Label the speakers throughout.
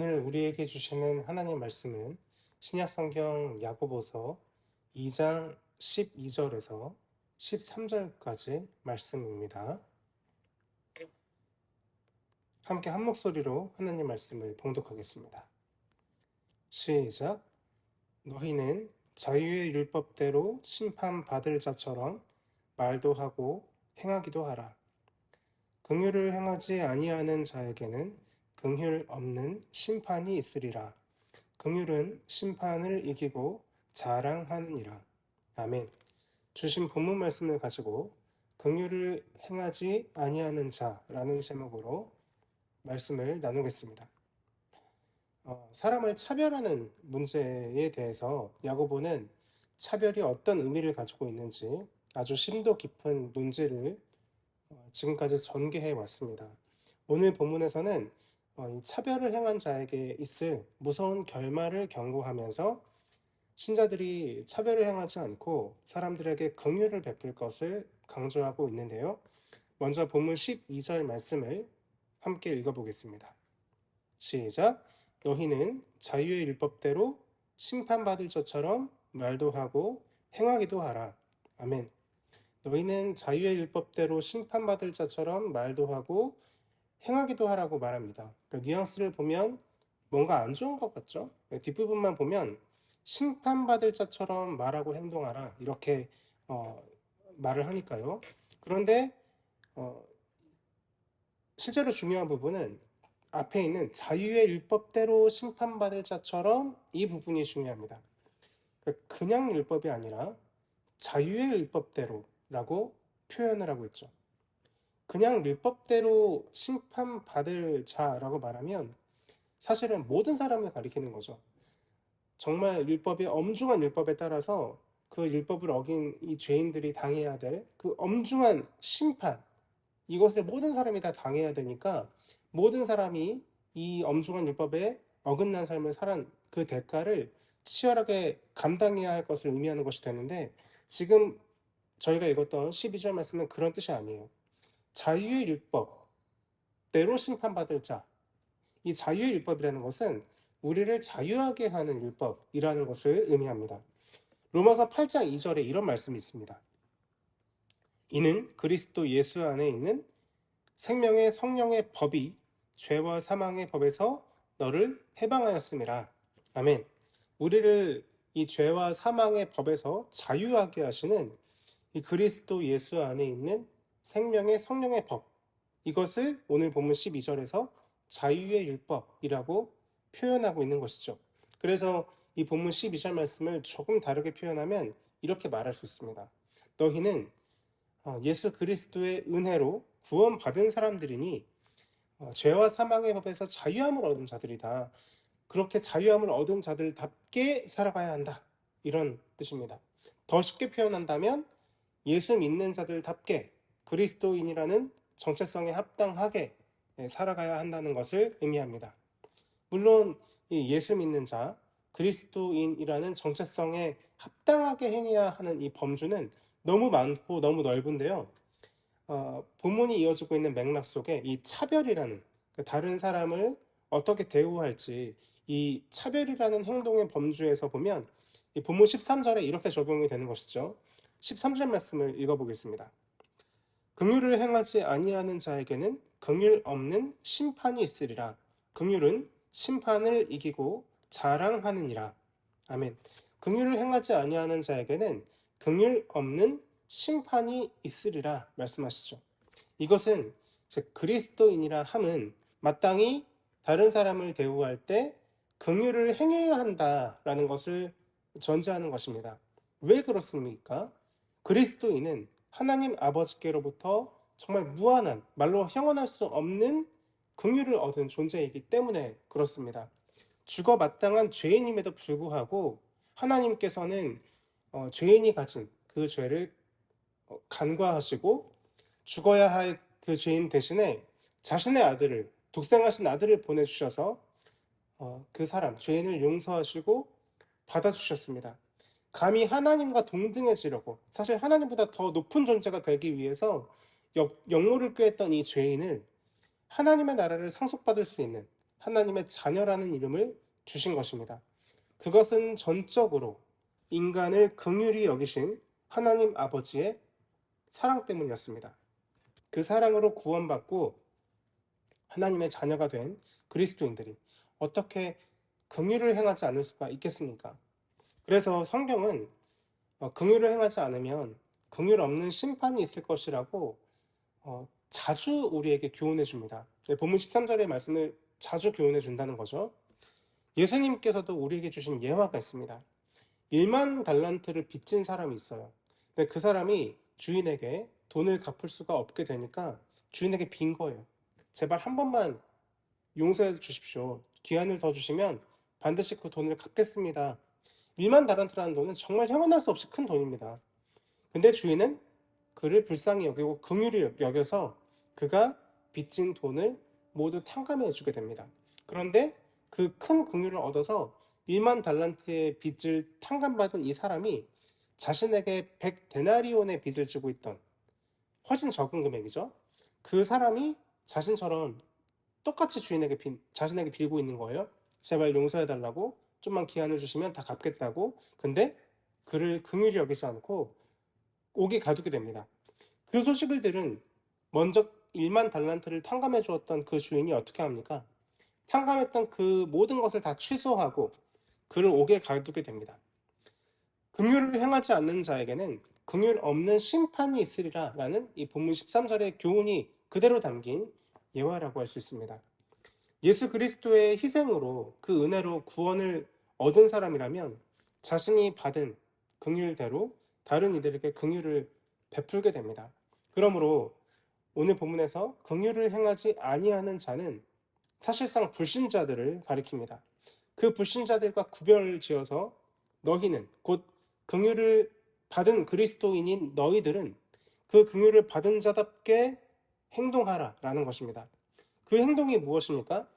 Speaker 1: 오늘 우리에게 주시는 하나님 말씀은 신약성경 야고보서 2장 12절에서 13절까지 말씀입니다. 함께 한 목소리로 하나님 말씀을 봉독하겠습니다. 시작. 너희는 자유의 율법대로 심판받을 자처럼 말도 하고 행하기도 하라. 긍휼을 행하지 아니하는 자에게는 긍휼 없는 심판이 있으리라. 긍휼은 심판을 이기고 자랑하느니라. 아멘. 주신 본문 말씀을 가지고 긍휼을 행하지 아니하는 자라는 제목으로 말씀을 나누겠습니다. 사람을 차별하는 문제에 대해서 야고보는 차별이 어떤 의미를 가지고 있는지 아주 심도 깊은 논지를 지금까지 전개해 왔습니다. 오늘 본문에서는 이 차별을 행한 자에게 있을 무서운 결말을 경고하면서 신자들이 차별을 행하지 않고 사람들에게 긍휼을 베풀 것을 강조하고 있는데요. 먼저 본문 12절 말씀을 함께 읽어보겠습니다. 시작. 너희는 자유의 율법대로 심판받을 자처럼 말도 하고 행하기도 하라. 아멘. 너희는 자유의 율법대로 심판받을 자처럼 말도 하고 행하기도 하라고 말합니다. 뉘앙스를 보면 뭔가 안 좋은 것 같죠? 뒷부분만 보면 심판받을 자처럼 말하고 행동하라 이렇게 말을 하니까요. 그런데 실제로 중요한 부분은 앞에 있는 자유의 율법대로 심판받을 자처럼 이 부분이 중요합니다. 그냥 율법이 아니라 자유의 율법대로라고 표현을 하고 있죠. 그냥 율법대로 심판받을 자라고 말하면 사실은 모든 사람을 가리키는 거죠. 정말 율법의 엄중한 율법에 따라서 그 율법을 어긴 이 죄인들이 당해야 될 그 엄중한 심판, 이것을 모든 사람이 다 당해야 되니까 모든 사람이 이 엄중한 율법에 어긋난 삶을 살한 그 대가를 치열하게 감당해야 할 것을 의미하는 것이 되는데, 지금 저희가 읽었던 12절 말씀은 그런 뜻이 아니에요. 자유의 율법대로 심판받을 자, 이 자유의 율법이라는 것은 우리를 자유하게 하는 율법이라는 것을 의미합니다. 로마서 8장 2절에 이런 말씀이 있습니다. 이는 그리스도 예수 안에 있는 생명의 성령의 법이 죄와 사망의 법에서 너를 해방하였음이라. 아멘. 우리를 이 죄와 사망의 법에서 자유하게 하시는 이 그리스도 예수 안에 있는 생명의 성령의 법, 이것을 오늘 본문 12절에서 자유의 율법이라고 표현하고 있는 것이죠. 그래서 이 본문 12절 말씀을 조금 다르게 표현하면 이렇게 말할 수 있습니다. 너희는 예수 그리스도의 은혜로 구원받은 사람들이니 죄와 사망의 법에서 자유함을 얻은 자들이다. 그렇게 자유함을 얻은 자들답게 살아가야 한다. 이런 뜻입니다. 더 쉽게 표현한다면 예수 믿는 자들답게 그리스도인이라는 정체성에 합당하게 살아가야 한다는 것을 의미합니다. 물론 이 예수 믿는 자, 그리스도인이라는 정체성에 합당하게 행해야 하는 이 범주는 너무 많고 너무 넓은데요. 본문이 이어지고 있는 맥락 속에 이 차별이라는, 다른 사람을 어떻게 대우할지 이 차별이라는 행동의 범주에서 보면 이 본문 13절에 이렇게 적용이 되는 것이죠. 13절 말씀을 읽어보겠습니다. 긍휼을 행하지 아니하는 자에게는 긍휼 없는 심판이 있으리라. 긍휼은 심판을 이기고 자랑하느니라. 아멘. 긍휼을 행하지 아니하는 자에게는 긍휼 없는 심판이 있으리라 말씀하시죠. 이것은 그리스도인이라 함은 마땅히 다른 사람을 대우할 때 긍휼을 행해야 한다라는 것을 전제하는 것입니다. 왜 그렇습니까? 그리스도인은 하나님 아버지께로부터 정말 무한한, 말로 형언할 수 없는 긍휼을 얻은 존재이기 때문에 그렇습니다. 죽어 마땅한 죄인임에도 불구하고 하나님께서는 죄인이 가진 그 죄를 간과하시고 죽어야 할 그 죄인 대신에 자신의 아들을, 독생하신 아들을 보내주셔서 그 사람, 죄인을 용서하시고 받아주셨습니다. 감히 하나님과 동등해지려고, 사실 하나님보다 더 높은 존재가 되기 위해서 역모를 꾀했던 이 죄인을 하나님의 나라를 상속받을 수 있는, 하나님의 자녀라는 이름을 주신 것입니다. 그것은 전적으로 인간을 긍휼히 여기신 하나님 아버지의 사랑 때문이었습니다. 그 사랑으로 구원받고 하나님의 자녀가 된 그리스도인들이 어떻게 긍휼을 행하지 않을 수가 있겠습니까? 그래서 성경은 긍휼을 행하지 않으면 긍휼 없는 심판이 있을 것이라고 자주 우리에게 교훈해 줍니다. 본문 13절의 말씀을 자주 교훈해 준다는 거죠. 예수님께서도 우리에게 주신 예화가 있습니다. 1만 달란트를 빚진 사람이 있어요. 근데 그 사람이 주인에게 돈을 갚을 수가 없게 되니까 주인에게 빈 거예요. 제발 한 번만 용서해 주십시오. 기한을 더 주시면 반드시 그 돈을 갚겠습니다. 1만 달란트라는 돈은 정말 형언할 수 없이 큰 돈입니다. 근데 주인은 그를 불쌍히 여기고 긍휼히 여겨서 그가 빚진 돈을 모두 탕감해 주게 됩니다. 그런데 그 큰 긍휼을 얻어서 1만 달란트의 빚을 탕감받은 이 사람이 자신에게 100데나리온의 빚을 지고 있던 훨씬 적은 금액이죠. 그 사람이 자신처럼 똑같이 자신에게 빌고 있는 거예요. 제발 용서해달라고, 좀만 기한을 주시면 다 갚겠다고. 근데 그를 긍휼히 여기지 않고 옥에 가두게 됩니다. 그 소식을 들은 먼저 1만 달란트를 탕감해 주었던 그 주인이 어떻게 합니까? 탕감했던 그 모든 것을 다 취소하고 그를 옥에 가두게 됩니다. 긍휼을 행하지 않는 자에게는 긍휼 없는 심판이 있으리라 라는 이 본문 13절의 교훈이 그대로 담긴 예화라고 할 수 있습니다. 예수 그리스도의 희생으로 그 은혜로 구원을 얻은 사람이라면 자신이 받은 긍휼대로 다른 이들에게 긍휼을 베풀게 됩니다. 그러므로 오늘 본문에서 긍휼을 행하지 아니하는 자는 사실상 불신자들을 가리킵니다. 그 불신자들과 구별지어서 너희는 곧 긍휼을 받은 그리스도인인 너희들은 그 긍휼을 받은 자답게 행동하라라는 것입니다. 그 행동이 무엇입니까?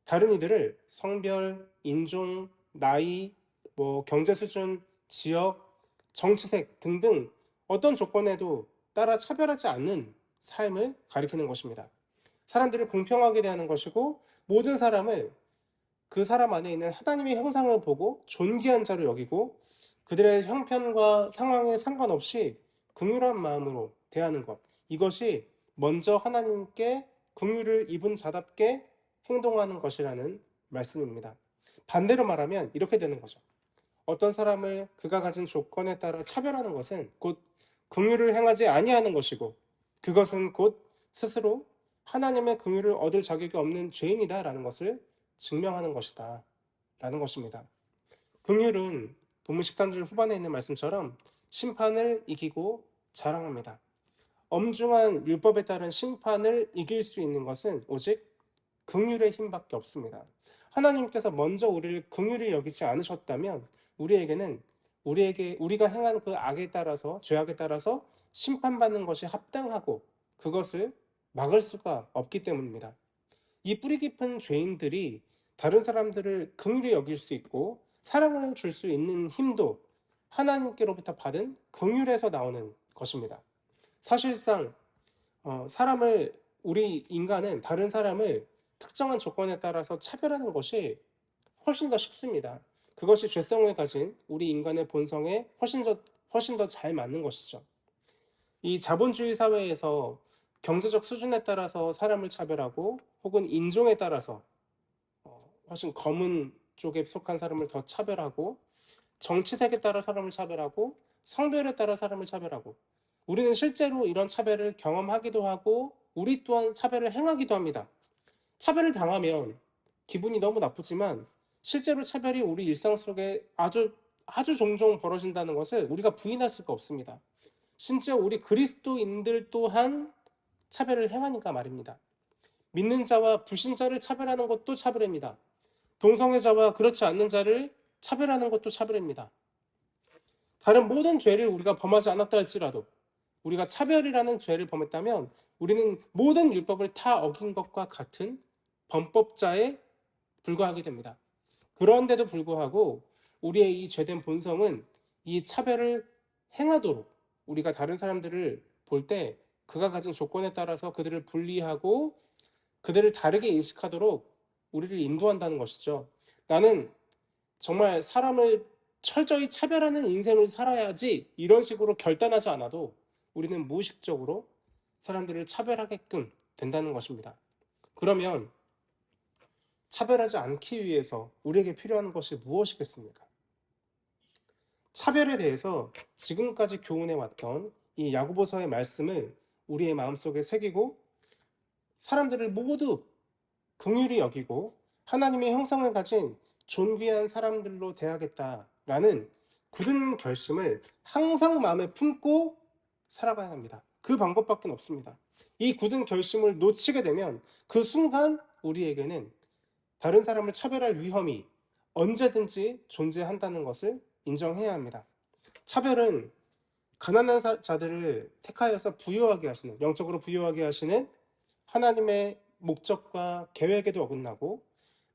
Speaker 1: 다른 이들을 성별, 인종, 나이, 경제 수준, 지역, 정치색 등등 어떤 조건에도 따라 차별하지 않는 삶을 가리키는 것입니다. 사람들을 공평하게 대하는 것이고 모든 사람을 그 사람 안에 있는 하나님의 형상을 보고 존귀한 자로 여기고 그들의 형편과 상황에 상관없이 긍휼한 마음으로 대하는 것. 이것이 먼저 하나님께 긍휼을 입은 자답게 행동하는 것이라는 말씀입니다. 반대로 말하면 이렇게 되는 거죠. 어떤 사람을 그가 가진 조건에 따라 차별하는 것은 곧 긍휼을 행하지 아니하는 것이고 그것은 곧 스스로 하나님의 긍휼을 얻을 자격이 없는 죄인이다라는 것을 증명하는 것이다 라는 것입니다. 긍휼은 본문 13절 후반에 있는 말씀처럼 심판을 이기고 자랑합니다. 엄중한 율법에 따른 심판을 이길 수 있는 것은 오직 긍휼의 힘밖에 없습니다. 하나님께서 먼저 우리를 긍휼히 여기지 않으셨다면 우리가 행한 그 악에 따라서 죄악에 따라서 심판받는 것이 합당하고 그것을 막을 수가 없기 때문입니다. 이 뿌리 깊은 죄인들이 다른 사람들을 긍휼히 여길 수 있고 사랑을 줄 수 있는 힘도 하나님께로부터 받은 긍휼에서 나오는 것입니다. 사실상 우리 인간은 다른 사람을 특정한 조건에 따라서 차별하는 것이 훨씬 더 쉽습니다. 그것이 죄성을 가진 우리 인간의 본성에 훨씬 더 잘 맞는 것이죠. 이 자본주의 사회에서 경제적 수준에 따라서 사람을 차별하고 혹은 인종에 따라서 훨씬 검은 쪽에 속한 사람을 더 차별하고 정치색에 따라 사람을 차별하고 성별에 따라 사람을 차별하고 우리는 실제로 이런 차별을 경험하기도 하고 우리 또한 차별을 행하기도 합니다. 차별을 당하면 기분이 너무 나쁘지만 실제로 차별이 우리 일상 속에 아주 종종 벌어진다는 것을 우리가 부인할 수가 없습니다. 심지어 우리 그리스도인들 또한 차별을 행하니까 말입니다. 믿는 자와 불신자를 차별하는 것도 차별입니다. 동성애자와 그렇지 않는 자를 차별하는 것도 차별입니다. 다른 모든 죄를 우리가 범하지 않았다 할지라도 우리가 차별이라는 죄를 범했다면 우리는 모든 율법을 다 어긴 것과 같은 범법자에 불과하게 됩니다. 그런데도 불구하고 우리의 이 죄된 본성은 이 차별을 행하도록 우리가 다른 사람들을 볼 때 그가 가진 조건에 따라서 그들을 분리하고 그들을 다르게 인식하도록 우리를 인도한다는 것이죠. 나는 정말 사람을 철저히 차별하는 인생을 살아야지 이런 식으로 결단하지 않아도 우리는 무의식적으로 사람들을 차별하게끔 된다는 것입니다. 그러면 차별하지 않기 위해서 우리에게 필요한 것이 무엇이겠습니까? 차별에 대해서 지금까지 교훈해왔던 이 야고보서의 말씀을 우리의 마음속에 새기고 사람들을 모두 긍휼히 여기고 하나님의 형상을 가진 존귀한 사람들로 대하겠다라는 굳은 결심을 항상 마음에 품고 살아가야 합니다. 그 방법밖에 없습니다. 이 굳은 결심을 놓치게 되면 그 순간 우리에게는 다른 사람을 차별할 위험이 언제든지 존재한다는 것을 인정해야 합니다. 차별은 가난한 자들을 택하여서 부유하게 하시는, 영적으로 부유하게 하시는 하나님의 목적과 계획에도 어긋나고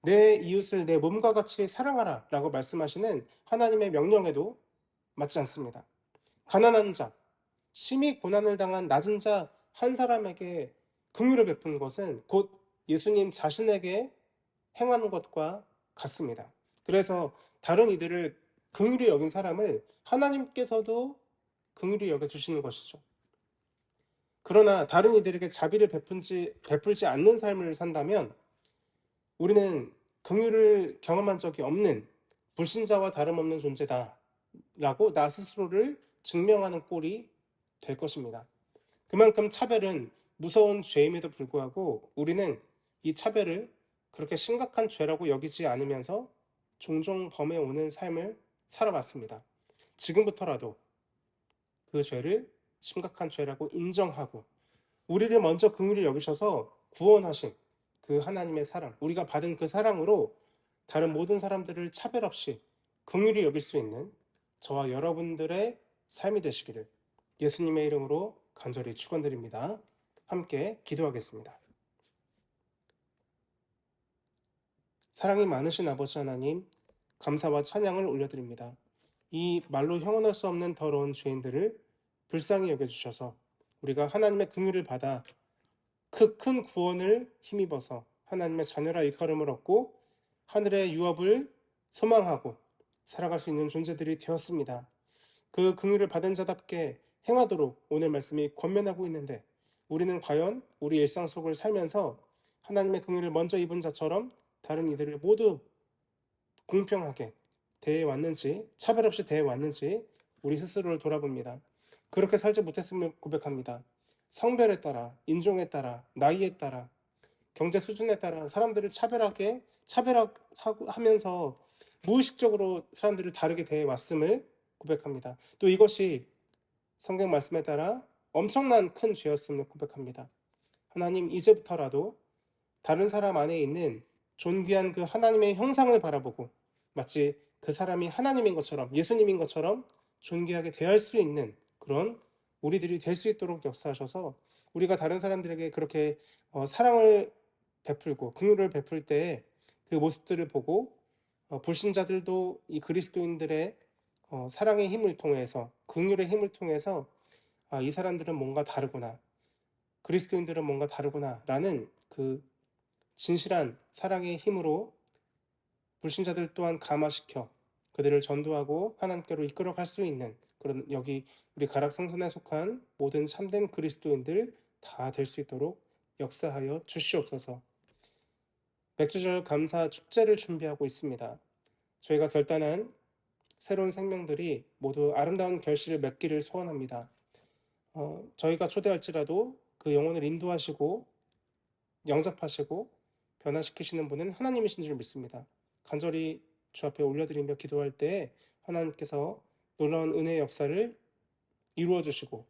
Speaker 1: 내 이웃을 내 몸과 같이 사랑하라 라고 말씀하시는 하나님의 명령에도 맞지 않습니다. 가난한 자, 심히 고난을 당한 낮은 자 한 사람에게 긍휼을 베푼 것은 곧 예수님 자신에게 행하는 것과 같습니다. 그래서 다른 이들을 긍휼히 여긴 사람을 하나님께서도 긍휼히 여겨주시는 것이죠. 그러나 다른 이들에게 자비를 베풀지 않는 삶을 산다면 우리는 긍휼을 경험한 적이 없는 불신자와 다름없는 존재다 라고 나 스스로를 증명하는 꼴이 될 것입니다. 그만큼 차별은 무서운 죄임에도 불구하고 우리는 이 차별을 그렇게 심각한 죄라고 여기지 않으면서 종종 범해오는 삶을 살아왔습니다. 지금부터라도 그 죄를 심각한 죄라고 인정하고 우리를 먼저 긍휼히 여기셔서 구원하신 그 하나님의 사랑, 우리가 받은 그 사랑으로 다른 모든 사람들을 차별 없이 긍휼히 여길 수 있는 저와 여러분들의 삶이 되시기를 예수님의 이름으로 간절히 축원드립니다. 함께 기도하겠습니다. 사랑이 많으신 아버지 하나님, 감사와 찬양을 올려드립니다. 이 말로 형언할 수 없는 더러운 죄인들을 불쌍히 여겨주셔서 우리가 하나님의 긍휼을 받아 그 큰 구원을 힘입어서 하나님의 자녀라 일컬음을 얻고 하늘의 유업을 소망하고 살아갈 수 있는 존재들이 되었습니다. 그 긍휼을 받은 자답게 행하도록 오늘 말씀이 권면하고 있는데 우리는 과연 우리 일상 속을 살면서 하나님의 긍휼을 먼저 입은 자처럼 다른 이들을 모두 공평하게 대해왔는지 차별 없이 대해왔는지 우리 스스로를 돌아봅니다. 그렇게 살지 못했음을 고백합니다. 성별에 따라, 인종에 따라, 나이에 따라, 경제 수준에 따라 사람들을 차별하면서 무의식적으로 사람들을 다르게 대해왔음을 고백합니다. 또 이것이 성경 말씀에 따라 엄청난 큰 죄였음을 고백합니다. 하나님, 이제부터라도 다른 사람 안에 있는 존귀한 그 하나님의 형상을 바라보고 마치 그 사람이 하나님인 것처럼, 예수님인 것처럼 존귀하게 대할 수 있는 그런 우리들이 될 수 있도록 역사하셔서 우리가 다른 사람들에게 그렇게 사랑을 베풀고 긍휼을 베풀 때 그 모습들을 보고 불신자들도 이 그리스도인들의 사랑의 힘을 통해서, 긍휼의 힘을 통해서 이 사람들은 뭔가 다르구나, 그리스도인들은 뭔가 다르구나 라는 그 진실한 사랑의 힘으로 불신자들 또한 감화시켜 그들을 전도하고 하나님께로 이끌어갈 수 있는 그런, 여기 우리 가락 성전에 속한 모든 참된 그리스도인들 다 될 수 있도록 역사하여 주시옵소서. 맥주절 감사 축제를 준비하고 있습니다. 저희가 결단한 새로운 생명들이 모두 아름다운 결실을 맺기를 소원합니다. 저희가 초대할지라도 그 영혼을 인도하시고 영접하시고 변화시키시는 분은 하나님이신 줄 믿습니다. 간절히 주 앞에 올려드리며 기도할 때 하나님께서 놀라운 은혜의 역사를 이루어 주시고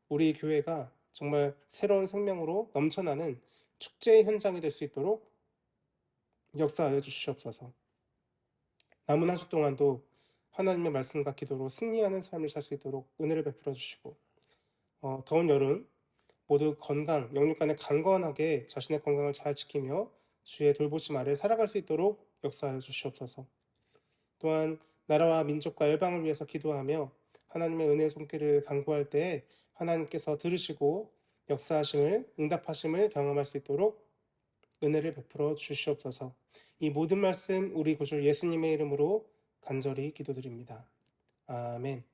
Speaker 1: 우리 교회가 정말 새로운 생명으로 넘쳐나는 축제의 현장이 될 수 있도록 역사하여 주시옵소서. 남은 한 주 동안도 하나님의 말씀과 기도로 승리하는 삶을 살 수 있도록 은혜를 베풀어 주시고 더운 여름 모두 건강, 영육 간에 강건하게 자신의 건강을 잘 지키며 주의 돌보심 아래 살아갈 수 있도록 역사하여 주시옵소서. 또한 나라와 민족과 열방을 위해서 기도하며 하나님의 은혜의 손길을 간구할 때 하나님께서 들으시고 역사하심을, 응답하심을 경험할 수 있도록 은혜를 베풀어 주시옵소서. 이 모든 말씀 우리 구주 예수님의 이름으로 간절히 기도드립니다. 아멘.